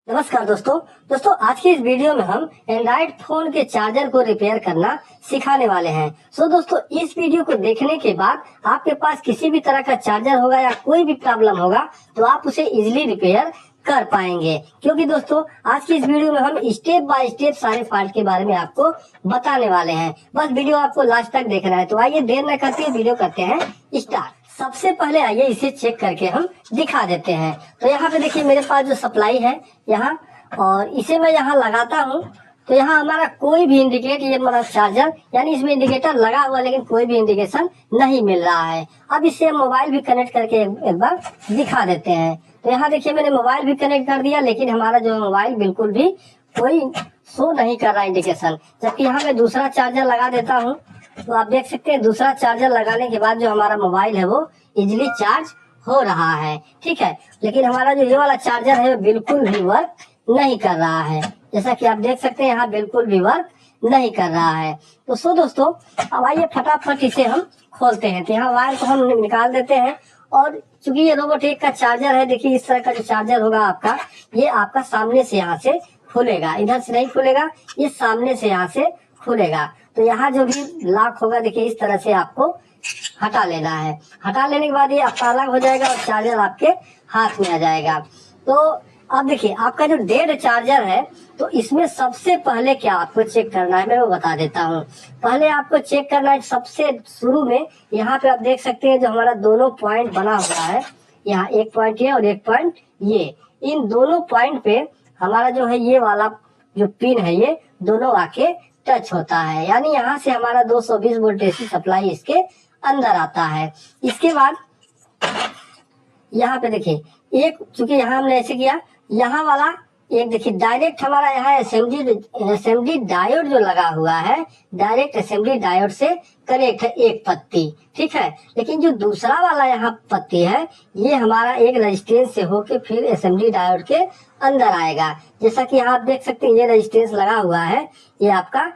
नमस्कार दोस्तों आज की इस वीडियो में हम एंड्रॉइड फोन के चार्जर को रिपेयर करना सिखाने वाले हैं। दोस्तों इस वीडियो को देखने के बाद आपके पास किसी भी तरह का चार्जर होगा या कोई भी प्रॉब्लम होगा तो आप उसे इजीली रिपेयर कर पाएंगे, क्योंकि दोस्तों आज की इस वीडियो में हम स्टेप बाय स्टेप सारे फॉल्ट के बारे में आपको बताने वाले हैं। बस वीडियो आपको लास्ट तक देखना है। तो आइए देर न करते हुए वीडियो करते हैं स्टार्ट। सबसे पहले आइए इसे चेक करके हम दिखा देते हैं। तो यहाँ पे देखिए मेरे पास जो सप्लाई है यहाँ, और इसे मैं यहाँ लगाता हूँ तो यहाँ हमारा कोई भी इंडिकेट, ये हमारा चार्जर यानी इसमें इंडिकेटर लगा हुआ लेकिन कोई भी इंडिकेशन नहीं मिल रहा है। अब इसे मोबाइल भी कनेक्ट करके एक बार दिखा देते हैं। तो यहाँ देखिए मैंने मोबाइल भी कनेक्ट कर दिया, लेकिन हमारा जो मोबाइल बिल्कुल भी कोई शो नहीं कर रहा इंडिकेशन। जबकि यहाँ मैं दूसरा चार्जर लगा देता हूँ तो आप देख सकते हैं दूसरा चार्जर लगाने के बाद जो हमारा मोबाइल है वो इजिली चार्ज हो रहा है, ठीक है। लेकिन हमारा जो ये वाला चार्जर है वो बिल्कुल भी वर्क नहीं कर रहा है, जैसा कि आप देख सकते हैं यहाँ बिल्कुल भी वर्क नहीं कर रहा है। तो दोस्तों अब आइए फटाफट इसे हम खोलते हैं। तो यहाँ वायर को हम निकाल देते हैं, और चूंकि ये रोबोटेक का चार्जर है, देखिए इस तरह का जो चार्जर होगा आपका, ये आपका सामने से यहाँ से खुलेगा, इधर से नहीं खुलेगा, ये सामने से यहाँ से खुलेगा। तो यहाँ जो भी लॉक होगा देखिए इस तरह से आपको हटा लेना है। हटा लेने के बाद ये आपका अलग हो जाएगा और चार्जर आपके हाथ में आ जाएगा। तो अब देखिए आपका जो डेड चार्जर है, तो इसमें सबसे पहले क्या आपको चेक करना है मैं वो बता देता हूँ। पहले आपको चेक करना है सबसे शुरू में, यहाँ पे आप देख सकते हैं जो हमारा दोनों पॉइंट बना हुआ है, यहाँ एक पॉइंट ये और एक पॉइंट ये, इन दोनों पॉइंट पे हमारा जो है ये वाला जो पिन है ये दोनों आके टच होता है, यानी यहाँ से हमारा 220 वोल्टेज की सप्लाई इसके अंदर आता है। इसके बाद यहाँ पे देखिए एक, चूंकि यहाँ हमने ऐसे किया, यहाँ वाला एक देखिए डायरेक्ट हमारा यहाँ असेंबली डायोड जो लगा हुआ है, डायरेक्ट असेंबली डायोड से कनेक्ट है एक पत्ती, ठीक है। लेकिन जो दूसरा वाला यहाँ पत्ती है ये हमारा एक रेजिस्टेंस से होके फिर असेंबली डायोड के अंदर आएगा। जैसा कि यहाँ आप देख सकते हैं ये रेजिस्टेंस लगा हुआ है, ये आपका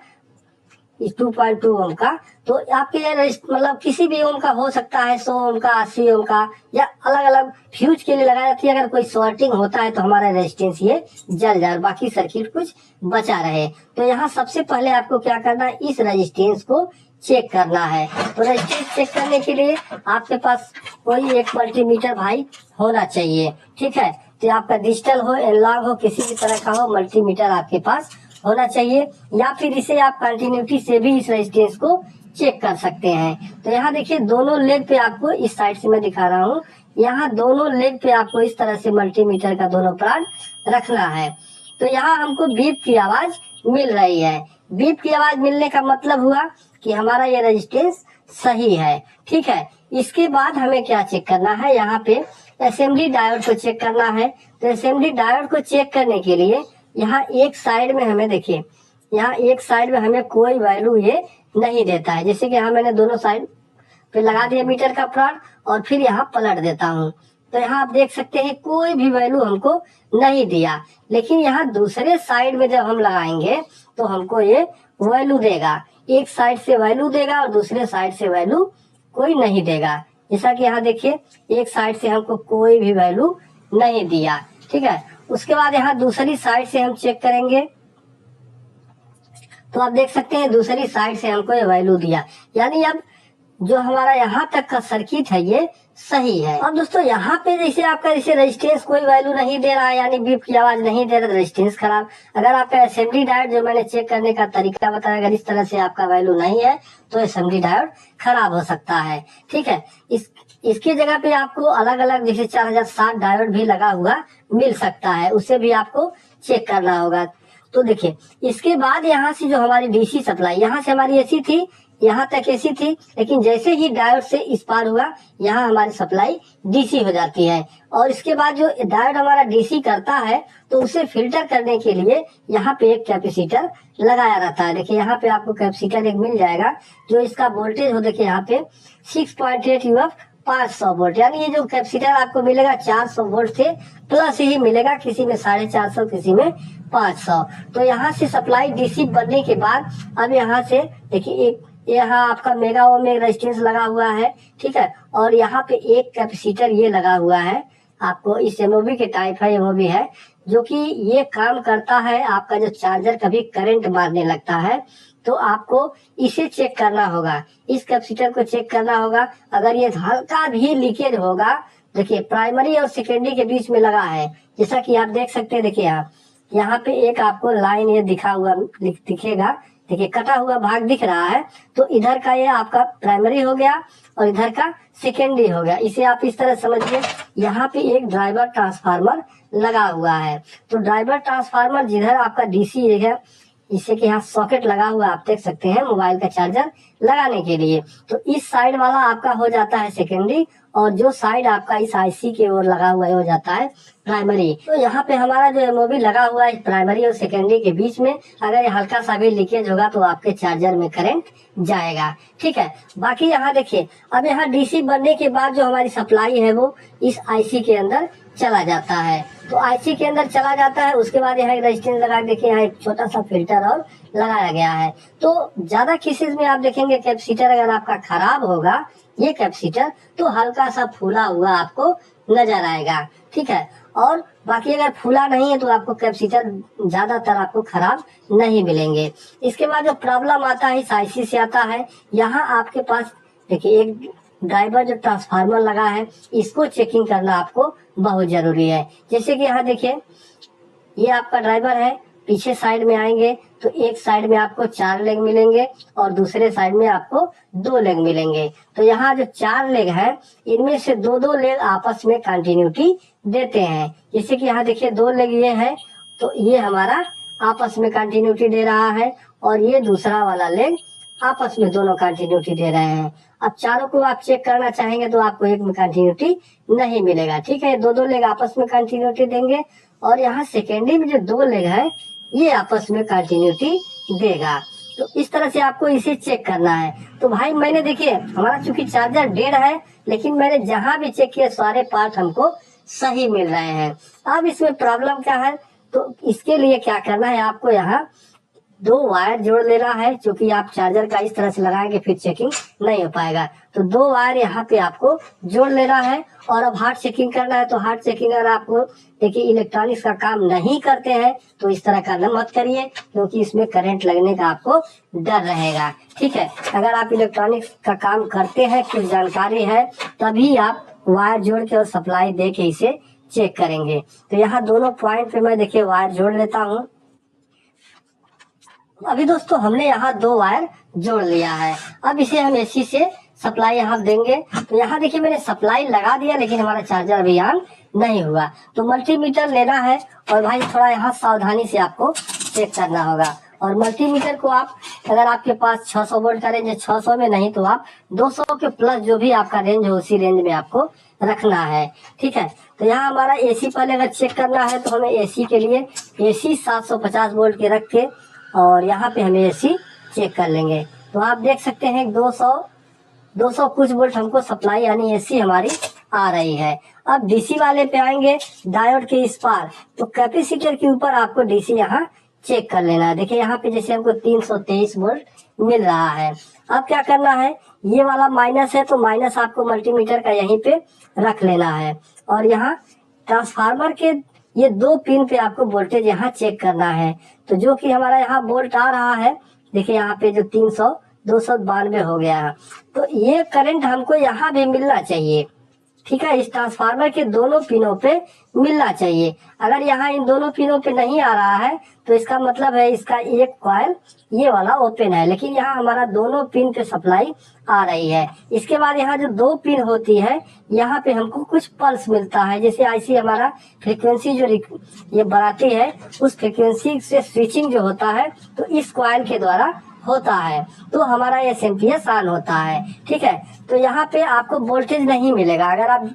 2.2 ओम का। तो आपके ये मतलब किसी भी ओम का हो सकता है, 100 ओम का, 80 ओम का, या अलग अलग फ्यूज के लिए लगाई जाती है। अगर कोई शॉर्टिंग होता है तो हमारा रेजिस्टेंस ये जल जाए, बाकी सर्किट कुछ बचा रहे। तो यहाँ सबसे पहले आपको क्या करना है, इस रेजिस्टेंस को चेक करना है। तो रेजिस्टेंस चेक करने के लिए आपके पास कोई एक मल्टीमीटर भाई होना चाहिए, ठीक है। तो आपका डिजिटल हो, एनालॉग हो, किसी भी तरह का हो, मल्टीमीटर आपके पास होना चाहिए, या फिर इसे आप कंटिन्यूटी से भी इस रेजिस्टेंस को चेक कर सकते हैं। तो यहाँ देखिए दोनों लेग पे आपको, इस साइड से मैं दिखा रहा हूँ, यहाँ दोनों लेग पे आपको इस तरह से मल्टीमीटर का दोनों प्रांत रखना है। तो यहाँ हमको बीप की आवाज मिल रही है। बीप की आवाज मिलने का मतलब हुआ कि हमारा ये रेजिस्टेंस सही है, ठीक है। इसके बाद हमें क्या चेक करना है, यहाँ पे असेंबली डायोड को चेक करना है। तो असेंबली डायोड को चेक करने के लिए यहाँ एक साइड में हमें देखिए, यहाँ एक साइड में हमें कोई वैल्यू ये नहीं देता है। जैसे कि यहाँ मैंने दोनों साइड पे लगा दिया मीटर का प्रांत और फिर यहाँ पलट देता हूँ, तो यहाँ आप देख सकते हैं कोई भी वैल्यू हमको नहीं दिया। लेकिन यहाँ दूसरे साइड में जब हम लगाएंगे तो हमको ये वैल्यू देगा, एक साइड से वैल्यू देगा और दूसरे साइड से वैल्यू कोई नहीं देगा। जैसा कि यहाँ देखिए एक साइड से हमको कोई भी वैल्यू नहीं दिया, ठीक है। उसके बाद यहाँ दूसरी साइड से हम चेक करेंगे तो आप देख सकते हैं दूसरी साइड से हमको ये वैल्यू दिया, यानी अब जो हमारा यहाँ तक का सर्किट है ये सही है। अब दोस्तों यहाँ पे जैसे आपका जैसे रेजिस्टेंस कोई वैल्यू नहीं दे रहा है, यानी बीप की आवाज नहीं दे रहा, तो रेजिस्टेंस खराब। अगर आपका असेंबली डायोड जो मैंने चेक करने का तरीका बताया, अगर इस तरह से आपका वैल्यू नहीं है तो असेंबली डायोड खराब हो सकता है, ठीक है। इसकी जगह पे आपको अलग अलग जैसे 4060 डायोड भी लगा हुआ मिल सकता है, उसे भी आपको चेक करना होगा। तो देखिए इसके बाद यहाँ से जो हमारी डीसी सप्लाई, यहाँ से हमारी एसी थी, यहाँ तक एसी थी, लेकिन जैसे ही डायोड से इस पार हुआ यहाँ हमारी सप्लाई डीसी हो जाती है। और इसके बाद जो डायोड हमारा डीसी करता है तो उसे फिल्टर करने के लिए यहाँ पे एक कैपेसिटर लगाया रहता है। देखिए यहाँ पे आपको कैपेसिटर एक मिल जाएगा, जो इसका वोल्टेज हो देखिए यहाँ पे 6.8 यूएफ 500 वोल्ट, यानी ये जो कैपेसिटर आपको मिलेगा 400 वोल्ट से प्लस ही मिलेगा, किसी में 450, किसी में 500। तो यहाँ से सप्लाई डीसी बनने के बाद अब यहाँ से देखिए एक यहाँ आपका मेगा ओम में रेजिस्टेंस लगा हुआ है, ठीक है। और यहाँ पे एक कैपेसिटर ये लगा हुआ है, आपको इस एमओबी के टाइप है, एमओबी है, जो कि ये काम करता है, आपका जो चार्जर कभी करंट मारने लगता है तो आपको इसे चेक करना होगा, इस कैपेसिटर को चेक करना होगा। अगर ये हल्का भी लीकेज होगा, देखिए प्राइमरी और सेकेंडरी के बीच में लगा है, जैसा कि आप देख सकते हैं। देखिए आप यहाँ पे एक आपको लाइन ये दिखा हुआ दिखेगा, देखिए कटा हुआ भाग दिख रहा है, तो इधर का ये आपका प्राइमरी हो गया और इधर का सेकेंडरी हो गया। इसे आप इस तरह समझिए, यहाँ पे एक ड्राइवर ट्रांसफार्मर लगा हुआ है। तो ड्राइवर ट्रांसफार्मर जिधर आपका डीसी है, जिससे कि यहाँ सॉकेट लगा हुआ आप देख सकते हैं मोबाइल का चार्जर लगाने के लिए, तो इस साइड वाला आपका हो जाता है सेकेंडरी और जो साइड आपका इस आईसी के ओर लगा हुआ है हो जाता है प्राइमरी। तो यहाँ पे हमारा जो एमओबी लगा हुआ है प्राइमरी और सेकेंडरी के बीच में, अगर ये हल्का सा भी लीकेज होगा तो आपके चार्जर में करंट जाएगा। ठीक है, बाकी यहाँ देखिए, अब यहाँ डीसी बनने के बाद जो हमारी सप्लाई है वो इस आईसी के अंदर चला जाता है। तो आईसी के अंदर चला जाता है, उसके बाद यहाँ एक रेजिस्टेंस लगा, देखिए यहाँ एक छोटा सा फिल्टर और लगाया गया है। तो ज्यादा केसेस में आप देखेंगे कैपेसिटर अगर आपका खराब होगा ये कैपेसिटर, तो हल्का सा फूला हुआ आपको नजर आएगा। ठीक है, और बाकी अगर फूला नहीं है तो आपको कैपेसिटर ज्यादातर आपको खराब नहीं मिलेंगे। इसके बाद जो प्रॉब्लम आता है इस आईसी से आता है, यहाँ आपके पास देखिए एक ड्राइवर जो ट्रांसफार्मर लगा है, इसको चेकिंग करना आपको बहुत जरूरी है। जैसे कि यहाँ देखिए ये आपका ड्राइवर है, पीछे साइड में आएंगे तो एक साइड में आपको 4 लेग मिलेंगे और दूसरे साइड में आपको 2 लेग मिलेंगे। तो यहाँ जो 4 लेग है इनमें से 2-2 लेग आपस में कंटिन्यूटी देते हैं। जैसे कि यहाँ देखिए 2 लेग ये है, तो ये हमारा आपस में कंटिन्यूटी दे रहा है और ये दूसरा वाला लेग आपस में दोनों कंटिन्यूटी दे रहे हैं। अब चारों को आप चेक करना चाहेंगे तो आपको एक में कंटिन्यूटी नहीं मिलेगा। ठीक है, 2-2 लेग आपस में कंटिन्यूटी देंगे और यहाँ सेकेंडरी में जो 2 लेग है ये आपस में कंटिन्यूटी देगा। तो इस तरह से आपको इसे चेक करना है। तो भाई मैंने देखिए हमारा चूंकि चार्जर डेढ़ है, लेकिन मैंने जहां भी चेक किया सारे पार्ट हमको सही मिल रहे हैं। अब इसमें प्रॉब्लम क्या है, तो इसके लिए क्या करना है, आपको यहाँ 2 वायर जोड़ लेना है। क्योंकि आप चार्जर का इस तरह से लगाएंगे फिर चेकिंग नहीं हो पाएगा, तो 2 वायर यहाँ पे आपको जोड़ लेना है। और अब हार्ड चेकिंग करना है, तो हार्ड चेकिंग अगर आपको देखिए इलेक्ट्रॉनिक्स का काम नहीं करते हैं तो इस तरह का मत करिए, क्योंकि इसमें करंट लगने का आपको डर रहेगा। ठीक है, अगर आप इलेक्ट्रॉनिक्स का काम करते हैं, कुछ जानकारी है, तभी आप वायर जोड़ के और सप्लाई दे के इसे चेक करेंगे। तो यहाँ दोनों पॉइंट पे मैं देखिए वायर जोड़ लेता हूँ। अभी दोस्तों हमने यहाँ 2 वायर जोड़ लिया है। अब इसे हम एसी से सप्लाई यहाँ देंगे। तो यहाँ देखिए मैंने सप्लाई लगा दिया, लेकिन हमारा चार्जर अभी ऑन नहीं हुआ। तो मल्टीमीटर लेना है और भाई थोड़ा यहाँ सावधानी से आपको चेक करना होगा। और मल्टीमीटर को आप, अगर आपके पास 600 वोल्ट का रेंज है, 600 में नहीं तो आप 200 के प्लस जो भी आपका रेंज हो उसी रेंज में आपको रखना है। ठीक है, तो यहाँ हमारा एसी पहले अगर चेक करना है तो हमें एसी के लिए एसी 750 वोल्ट के रख के और यहाँ पे हमें एसी चेक कर लेंगे। तो आप देख सकते हैं 200 कुछ वोल्ट हमको सप्लाई यानी एसी हमारी आ रही है। अब डीसी वाले पे आएंगे, डायोड के इस पार, तो कैपेसिटर के ऊपर आपको डीसी यहाँ चेक कर लेना है। देखिए यहाँ पे जैसे हमको 323 वोल्ट मिल रहा है। अब क्या करना है, ये वाला माइनस है तो माइनस आपको मल्टीमीटर का यहीं पे रख लेना है और यहाँ ट्रांसफार्मर के ये 2 पिन पे आपको वोल्टेज यहाँ चेक करना है। तो जो कि हमारा यहाँ वोल्ट आ रहा है, देखिए यहाँ पे जो 292 हो गया है, तो ये करंट हमको यहाँ भी मिलना चाहिए। ठीक है, इस ट्रांसफार्मर के दोनों पिनों पे मिलना चाहिए। अगर यहाँ इन दोनों पिनों पे नहीं आ रहा है तो इसका मतलब है इसका एक कॉइल ये वाला ओपन है, लेकिन यहाँ हमारा दोनों पिन पे सप्लाई आ रही है। इसके बाद यहाँ जो 2 पिन होती है यहाँ पे हमको कुछ पल्स मिलता है। जैसे आईसी हमारा फ्रीक्वेंसी जो ये बढ़ाती है, उस फ्रीक्वेंसी से स्विचिंग जो होता है तो इस कॉइल के द्वारा होता है, तो हमारा एसएमपीएस ऑन होता है। ठीक है, तो यहाँ पे आपको वोल्टेज नहीं मिलेगा। अगर आप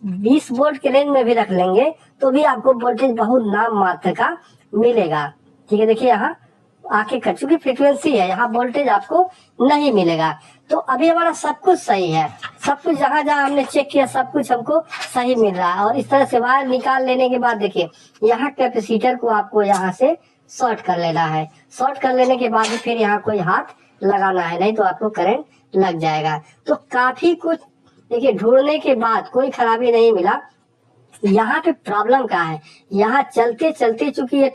20 वोल्ट के रेंज में भी रख लेंगे तो भी आपको वोल्टेज बहुत नाम मात्र का मिलेगा। ठीक है, देखिए यहाँ आके कट चुकी फ्रीक्वेंसी है, यहाँ वोल्टेज आपको नहीं मिलेगा। तो अभी हमारा सब कुछ सही है, सब कुछ जहाँ जहाँ हमने चेक किया सब कुछ हमको सही मिल रहा है। और इस तरह से वायर निकाल लेने के बाद देखिए यहाँ कैपेसिटर को आपको यहाँ से शॉर्ट कर लेना है। शॉर्ट कर लेने के बाद फिर यहाँ कोई हाथ लगाना है, नहीं तो आपको करंट लग जाएगा। तो काफी कुछ देखिए ढूंढने के बाद कोई खराबी नहीं मिला। यहाँ पे प्रॉब्लम क्या है, यहाँ चलते चलते चूंकि ये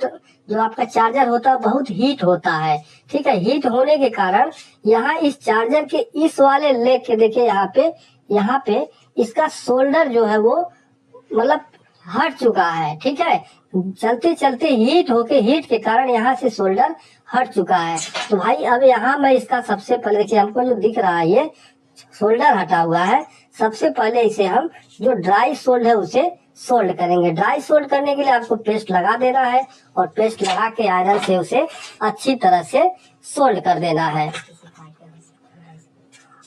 जो आपका चार्जर होता है बहुत हीट होता है, ठीक है। हीट होने के कारण यहाँ इस चार्जर के इस वाले लेग के देखिए यहाँ पे इसका शोल्डर जो है वो मतलब हट चुका है, ठीक है। चलते चलते हीट के कारण यहाँ से शोल्डर हट चुका है। तो भाई अब यहाँ मैं इसका सबसे पहले देखिए हमको जो दिख रहा है ये शोल्डर हटा हुआ है, सबसे पहले इसे हम जो ड्राई सोल्ड है उसे सोल्ड करेंगे। ड्राई सोल्ड करने के लिए आपको पेस्ट लगा देना है और पेस्ट लगा के आयरन से उसे अच्छी तरह से सोल्ड कर देना है।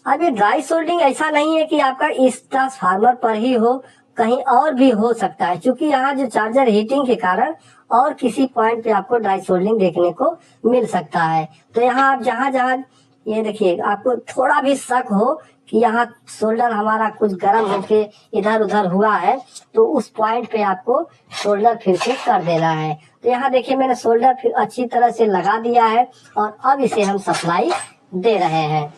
अब ये ड्राई सोल्डिंग ऐसा नहीं है कि आपका इस ट्रांसफार्मर पर ही हो, कहीं और भी हो सकता है, क्योंकि यहाँ जो चार्जर हीटिंग के कारण और किसी पॉइंट पे आपको ड्राई सोल्डिंग देखने को मिल सकता है। तो यहाँ आप जहाँ ये देखिए आपको थोड़ा भी शक हो कि यहाँ शोल्डर हमारा कुछ गर्म होके इधर उधर हुआ है तो उस पॉइंट पे आपको शोल्डर फिर से कर देना है। तो यहाँ देखिए मैंने शोल्डर फिर अच्छी तरह से लगा दिया है और अब इसे हम सप्लाई दे रहे हैं।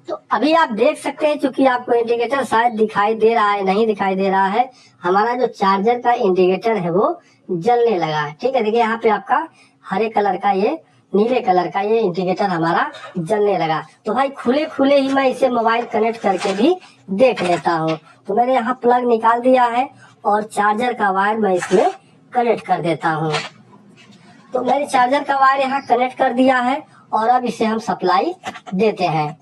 तो अभी आप देख सकते हैं, क्योंकि आपको इंडिकेटर शायद दिखाई दे रहा है, नहीं दिखाई दे रहा है, हमारा जो चार्जर का इंडिकेटर है वो जलने लगा है, ठीक है। देखिए यहाँ पे आपका हरे कलर का ये नीले कलर का ये इंडिकेटर हमारा जलने लगा। तो भाई खुले खुले ही मैं इसे मोबाइल कनेक्ट करके भी देख लेता हूँ। तो मैंने यहाँ प्लग निकाल दिया है और चार्जर का वायर मैं इसमें कनेक्ट कर देता हूँ। तो मैंने चार्जर का वायर यहाँ कनेक्ट कर दिया है और अब इसे हम सप्लाई देते हैं।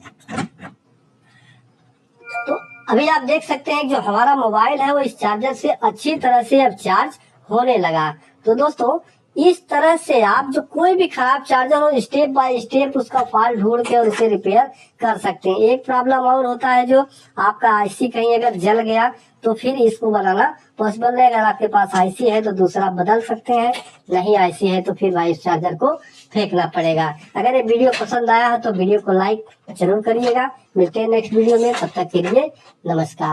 तो अभी आप देख सकते हैं जो हमारा मोबाइल है वो इस चार्जर से अच्छी तरह से अब चार्ज होने लगा। तो दोस्तों इस तरह से आप जो कोई भी खराब चार्जर हो स्टेप बाय स्टेप उसका फॉल्ट ढूंढ के और उसे रिपेयर कर सकते हैं। एक प्रॉब्लम और होता है जो आपका आईसी कहीं अगर जल गया तो फिर इसको बनाना पॉसिबल नहीं। अगर आपके पास आईसी है तो दूसरा बदल सकते हैं, नहीं आईसी है तो फिर भाई इस चार्जर को फेंकना पड़ेगा। अगर ये वीडियो पसंद आया है तो वीडियो को लाइक जरूर करिएगा। मिलते हैं नेक्स्ट वीडियो में, तब तक के लिए नमस्कार।